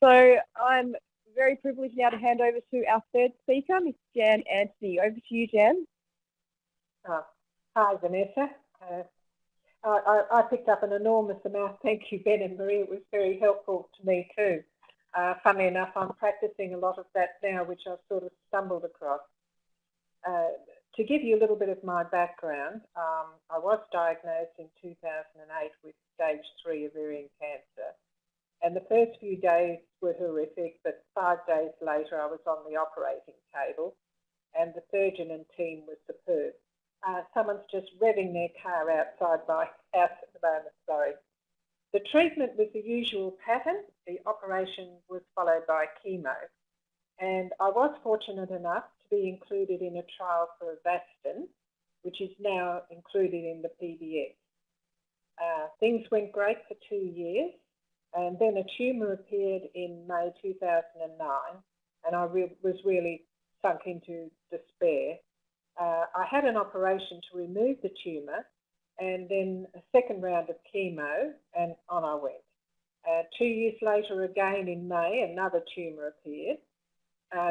So I'm very privileged now to hand over to our third speaker, Ms. Jan Antony. Over to you, Jan. Hi, Vanessa. I picked up an enormous amount. Thank you, Ben and Marie. It was very helpful to me too. Funnily enough, I'm practicing a lot of that now, which I've sort of stumbled across. To give you a little bit of my background, I was diagnosed in 2008 with stage 3 ovarian cancer. And the first few days were horrific, but 5 days later I was on the operating table and the surgeon and team was superb. Someone's just revving their car outside my house at the moment, sorry. The treatment was the usual pattern. The operation was followed by chemo. And I was fortunate enough to be included in a trial for Avastin, which is now included in the PBS. Things went great for 2 years. And then a tumour appeared in May 2009, and I was really sunk into despair. I had an operation to remove the tumour, and then a second round of chemo, and on I went. 2 years later, again in May, another tumour appeared,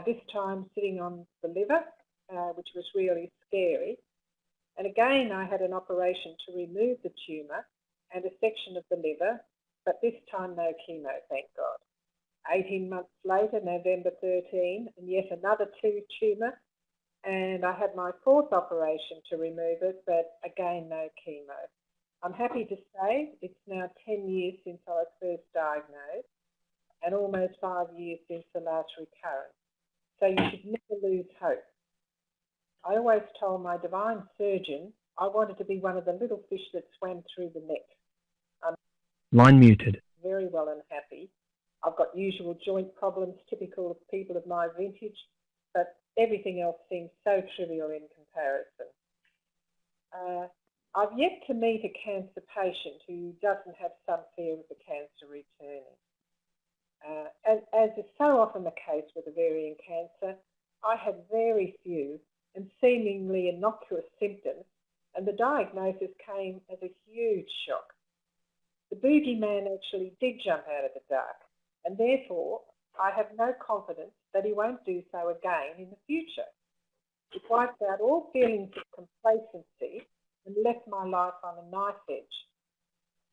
this time sitting on the liver, which was really scary. And again, I had an operation to remove the tumour and a section of the liver, but this time no chemo, thank God. 18 months later, November 13, and yet another tumour, and I had my 4th operation to remove it, but again no chemo. I'm happy to say it's now 10 years since I was first diagnosed, and almost 5 years since the last recurrence. So you should never lose hope. I always told my divine surgeon I wanted to be one of the little fish that swam through the net. Line muted. Very well and happy. I've got usual joint problems typical of people of my vintage, but everything else seems so trivial in comparison. I've yet to meet a cancer patient who doesn't have some fear of the cancer returning. As is so often the case with ovarian cancer, I had very few and seemingly innocuous symptoms, and the diagnosis came as a huge shock. The boogeyman actually did jump out of the dark, and therefore I have no confidence that he won't do so again in the future. It wiped out all feelings of complacency and left my life on a knife edge.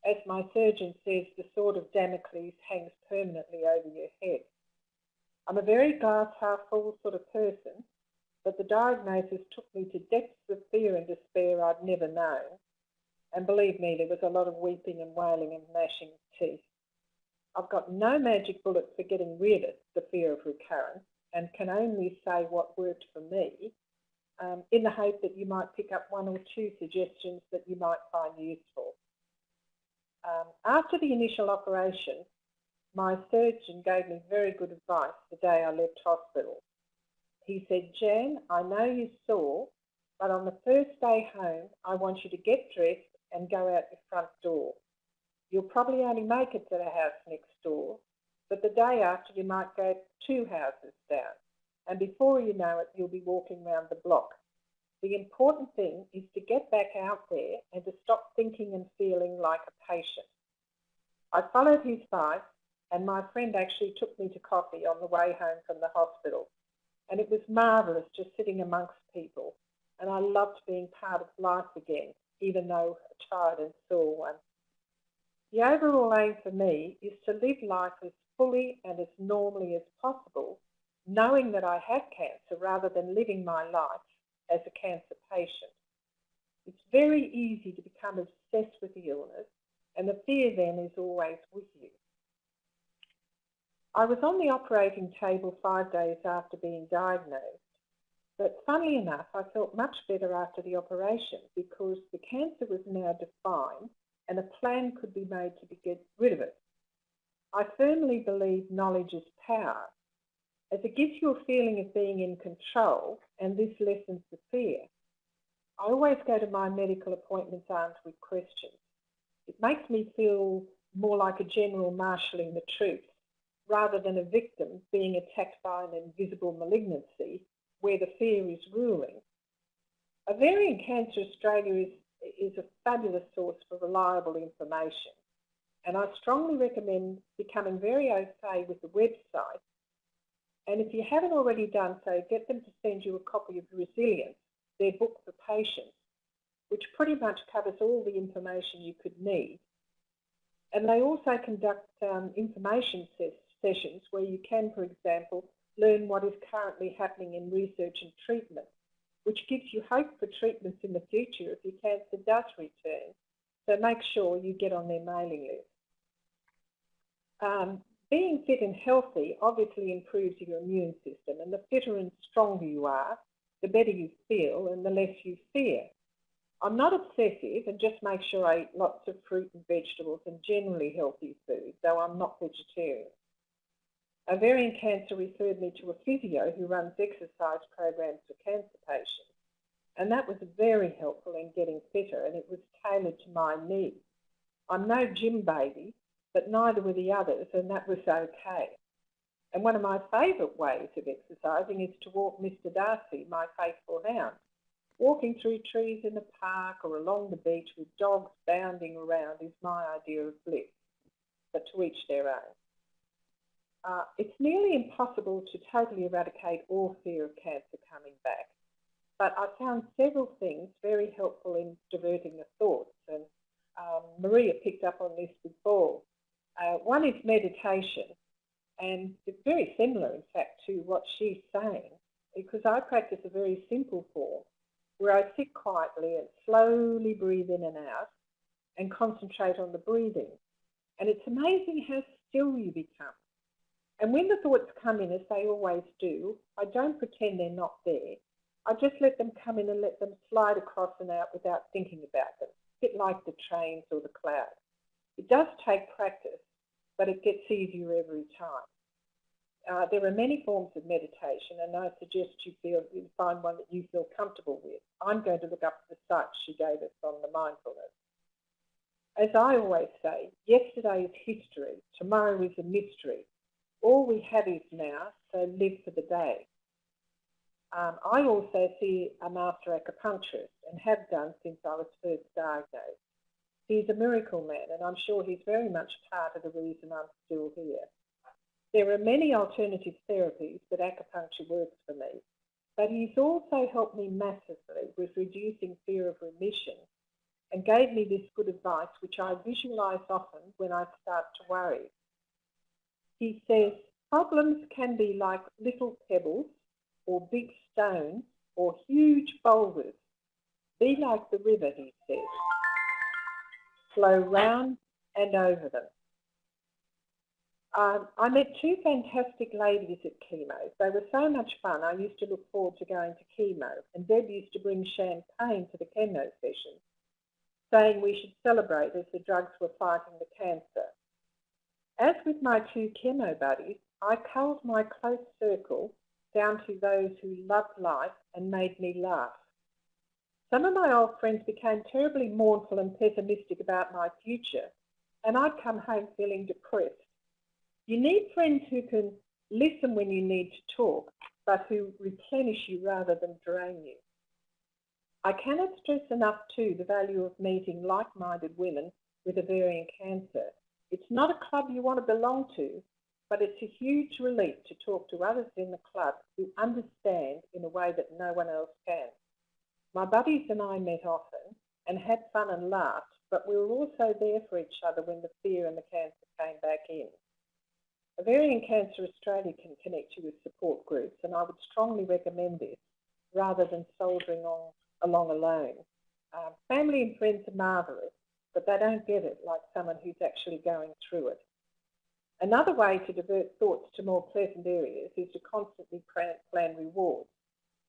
As my surgeon says, the sword of Damocles hangs permanently over your head. I'm a very glass half full sort of person, but the diagnosis took me to depths of fear and despair I'd never known. And believe me, there was a lot of weeping and wailing and gnashing of teeth. I've got no magic bullet for getting rid of the fear of recurrence and can only say what worked for me, in the hope that you might pick up 1 or 2 suggestions that you might find useful. After the initial operation, my surgeon gave me very good advice the day I left hospital. He said, "Jan, I know you're sore, but on the first day home, I want you to get dressed and go out your front door. You'll probably only make it to the house next door, but the day after you might go 2 houses down, and before you know it, you'll be walking round the block. The important thing is to get back out there and to stop thinking and feeling like a patient." I followed his advice, and my friend actually took me to coffee on the way home from the hospital, and it was marvellous just sitting amongst people, and I loved being part of life again, even though a tired and sore one. The overall aim for me is to live life as fully and as normally as possible, knowing that I have cancer rather than living my life as a cancer patient. It's very easy to become obsessed with the illness, and the fear then is always with you. I was on the operating table 5 days after being diagnosed, but funnily enough, I felt much better after the operation because the cancer was now defined and a plan could be made to get rid of it. I firmly believe knowledge is power, as it gives you a feeling of being in control, and this lessens the fear. I always go to my medical appointments armed with questions. It makes me feel more like a general marshalling the troops, rather than a victim being attacked by an invisible malignancy where the fear is ruling. Ovarian Cancer Australia is a fabulous source for reliable information. And I strongly recommend becoming very au fait with the website. And if you haven't already done so, get them to send you a copy of Resilience, their book for patients, which pretty much covers all the information you could need. And they also conduct information sessions where you can, for example, learn what is currently happening in research and treatment, which gives you hope for treatments in the future if your cancer does return. So make sure you get on their mailing list. Being fit and healthy obviously improves your immune system, and the fitter and stronger you are, the better you feel and the less you fear. I'm not obsessive and just make sure I eat lots of fruit and vegetables and generally healthy food, though I'm not vegetarian. Ovarian cancer referred me to a physio who runs exercise programs for cancer patients, and that was very helpful in getting fitter, and it was tailored to my needs. I'm no gym baby, but neither were the others, and that was okay. And one of my favourite ways of exercising is to walk Mr. Darcy, my faithful hound. Walking through trees in the park or along the beach with dogs bounding around is my idea of bliss, but to each their own. It's nearly impossible to totally eradicate all fear of cancer coming back, but I found several things very helpful in diverting the thoughts, and Maria picked up on this before. One is meditation, and it's very similar, in fact, to what she's saying, because I practice a very simple form where I sit quietly and slowly breathe in and out and concentrate on the breathing. And it's amazing how still you become. And when the thoughts come in, as they always do, I don't pretend they're not there. I just let them come in and let them slide across and out without thinking about them, a bit like the trains or the clouds. It does take practice, but it gets easier every time. There are many forms of meditation, and I suggest you find one that you feel comfortable with. I'm going to look up the site she gave us on the mindfulness. As I always say, yesterday is history, tomorrow is a mystery. All we have is now, so live for the day. I also see a master acupuncturist and have done since I was first diagnosed. He's a miracle man, and I'm sure he's very much part of the reason I'm still here. There are many alternative therapies, but acupuncture works for me. But he's also helped me massively with reducing fear of remission and gave me this good advice, which I visualise often when I start to worry. He says, problems can be like little pebbles or big stones or huge boulders. Be like the river, he says. Flow round and over them. I met two fantastic ladies at chemo. They were so much fun. I used to look forward to going to chemo, and Deb used to bring champagne to the chemo sessions, saying we should celebrate as the drugs were fighting the cancer. As with my two chemo buddies, I culled my close circle down to those who loved life and made me laugh. Some of my old friends became terribly mournful and pessimistic about my future, and I'd come home feeling depressed. You need friends who can listen when you need to talk, but who replenish you rather than drain you. I cannot stress enough too the value of meeting like-minded women with ovarian cancer. It's not a club you want to belong to, but it's a huge relief to talk to others in the club who understand in a way that no one else can. My buddies and I met often and had fun and laughed, but we were also there for each other when the fear and the cancer came back in. Ovarian Cancer Australia can connect you with support groups, and I would strongly recommend this rather than soldiering on along alone. Family and friends are marvellous, but they don't get it like someone who's actually going through it. Another way to divert thoughts to more pleasant areas is to constantly plan rewards.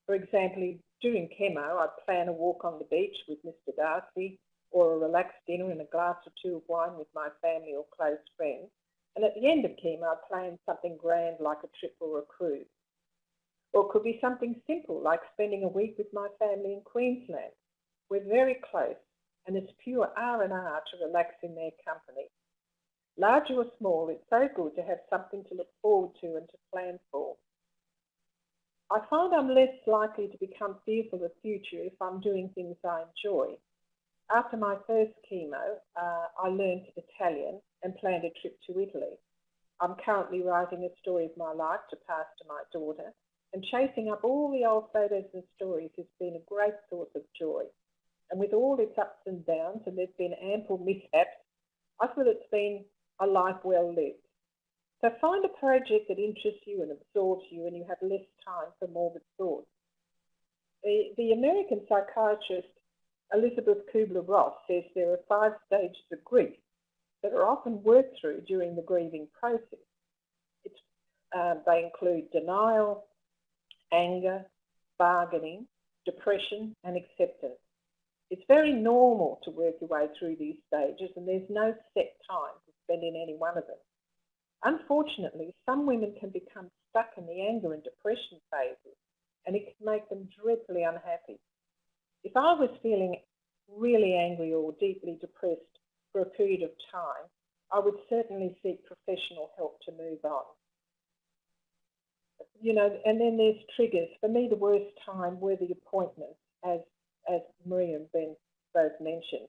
For example, during chemo, I'd plan a walk on the beach with Mr. Darcy, or a relaxed dinner and a glass or two of wine with my family or close friends. And at the end of chemo, I'd plan something grand like a trip or a cruise. Or it could be something simple like spending a week with my family in Queensland. We're very close, and it's pure R&R to relax in their company. Large or small, it's so good to have something to look forward to and to plan for. I find I'm less likely to become fearful of the future if I'm doing things I enjoy. After my first chemo, I learned Italian and planned a trip to Italy. I'm currently writing a story of my life to pass to my daughter, and chasing up all the old photos and stories has been a great source of joy. And with all its ups and downs, and there's been ample mishaps, I feel it's been a life well lived. So find a project that interests you and absorbs you, and you have less time for morbid thoughts. The American psychiatrist Elizabeth Kubler-Ross says there are 5 stages of grief that are often worked through during the grieving process. They include denial, anger, bargaining, depression, and acceptance. It's very normal to work your way through these stages, and there's no set time to spend in any one of them. Unfortunately, some women can become stuck in the anger and depression phases, and it can make them dreadfully unhappy. If I was feeling really angry or deeply depressed for a period of time, I would certainly seek professional help to move on. You know, and then there's triggers. For me, the worst time were the appointments, as Maria and Ben both mentioned.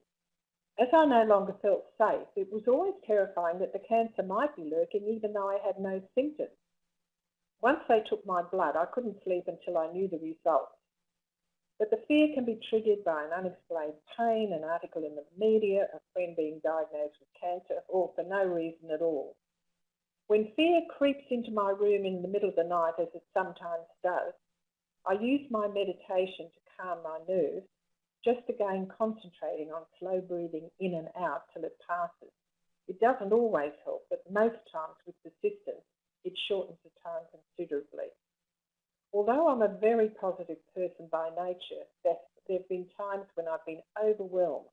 As I no longer felt safe, it was always terrifying that the cancer might be lurking even though I had no symptoms. Once they took my blood, I couldn't sleep until I knew the results. But the fear can be triggered by an unexplained pain, an article in the media, a friend being diagnosed with cancer, or for no reason at all. When fear creeps into my room in the middle of the night, as it sometimes does, I use my meditation to calm my nerves, just again concentrating on slow breathing in and out till it passes. It doesn't always help, but most times with persistence, it shortens the time considerably. Although I'm a very positive person by nature, there have been times when I've been overwhelmed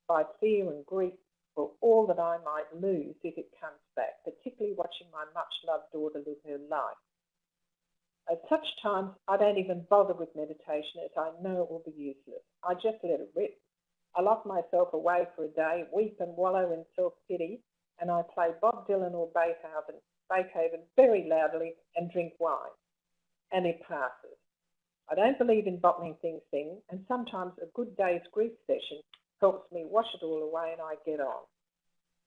by fear and grief for all that I might lose if it comes back, particularly watching my much-loved daughter live her life. At such times, I don't even bother with meditation as I know it will be useless. I just let it rip. I lock myself away for a day, weep and wallow in self-pity, and I play Bob Dylan or Beethoven very loudly and drink wine. And it passes. I don't believe in bottling things in, and sometimes a good day's grief session helps me wash it all away and I get on.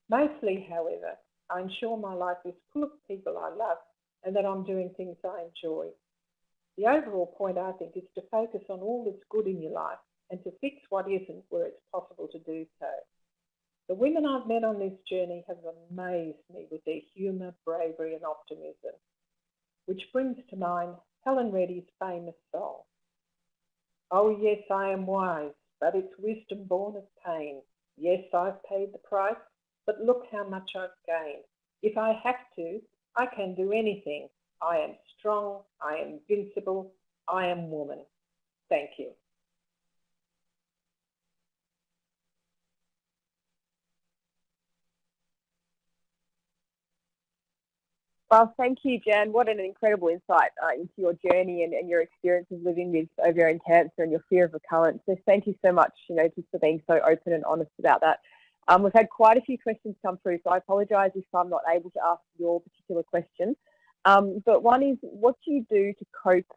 Mostly, however, I ensure my life is full of people I love and that I'm doing things I enjoy. The overall point, I think, is to focus on all that's good in your life and to fix what isn't where it's possible to do so. The women I've met on this journey have amazed me with their humour, bravery and optimism, which brings to mind Helen Reddy's famous song, "Oh yes, I am wise, but it's wisdom born of pain. Yes, I've paid the price, but look how much I've gained. If I have to, I can do anything. I am strong, I am invincible, I am woman." Thank you. Well, thank you, Jan. What an incredible insight into your journey and your experience of living with ovarian cancer and your fear of recurrence. So thank you so much, just for being so open and honest about that. We've had quite a few questions come through, so I apologise if I'm not able to ask your particular question. But one is, what do you do to cope,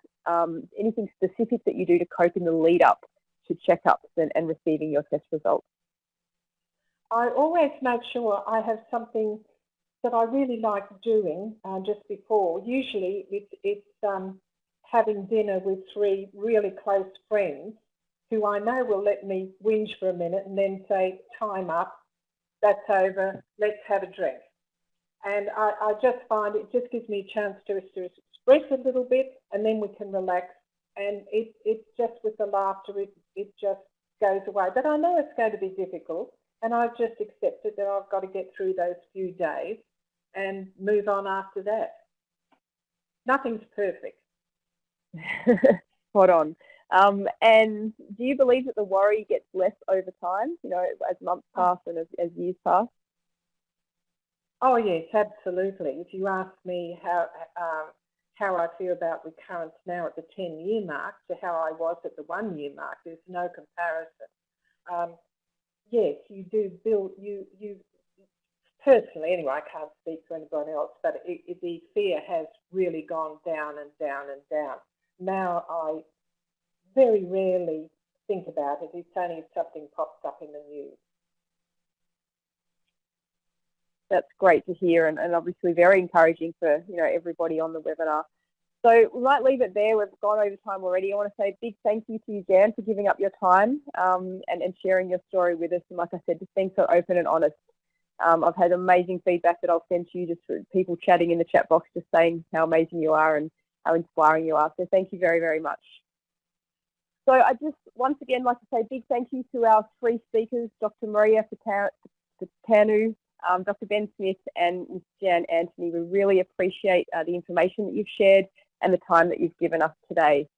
anything specific that you do to cope in the lead up to checkups and receiving your test results? I always make sure I have something that I really like doing just before. Usually it's having dinner with 3 really close friends who I know will let me whinge for a minute and then say, time up, that's over, let's have a drink. And I just find it just gives me a chance to express a little bit, and then we can relax. And it's just with the laughter, it just goes away. But I know it's going to be difficult, and I've just accepted that I've got to get through those few days and move on after that. Nothing's perfect. Spot on. And do you believe that the worry gets less over time, as months pass and as years pass? Oh yes, absolutely. If you ask me how I feel about recurrence now at the 10-year mark to how I was at the 1-year mark, there's no comparison. Yes, you do build, you personally, anyway, I can't speak for anybody else, but the fear has really gone down and down and down. Now I very rarely think about it. It's only if something pops up in the news. That's great to hear, and obviously very encouraging for everybody on the webinar. So we might leave it there. We've gone over time already. I want to say a big thank you to you, Jan, for giving up your time and sharing your story with us. And like I said, just being so open and honest. I've had amazing feedback that I'll send to you, just for people chatting in the chat box, just saying how amazing you are and how inspiring you are. So thank you very, very much. So I just once again like to say a big thank you to our three speakers, Dr. Maria Fatanu, Dr. Ben Smith and Ms. Jan Antony. We really appreciate the information that you've shared and the time that you've given us today.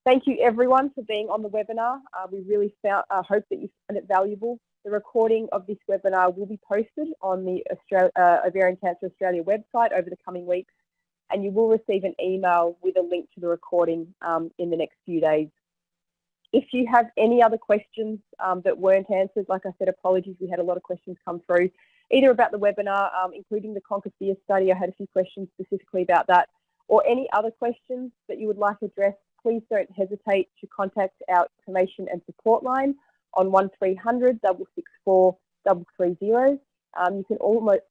Thank you everyone for being on the webinar. We really hope that you found it valuable. The recording of this webinar will be posted on the Ovarian Cancer Australia website over the coming weeks, and you will receive an email with a link to the recording in the next few days. If you have any other questions that weren't answered, like I said, apologies, we had a lot of questions come through, either about the webinar, including the Conquer study. I had a few questions specifically about that, or any other questions that you would like addressed, please don't hesitate to contact our information and support line on 1300 664 330.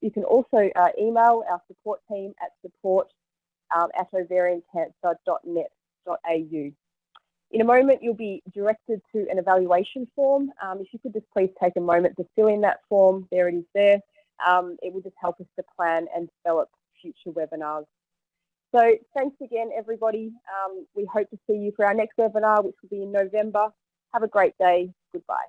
You can also email our support team at support@ovariancancer.net.au. In a moment, you'll be directed to an evaluation form. If you could just please take a moment to fill in that form, there it is there. It will just help us to plan and develop future webinars. So thanks again, everybody. We hope to see you for our next webinar, which will be in November. Have a great day. Goodbye.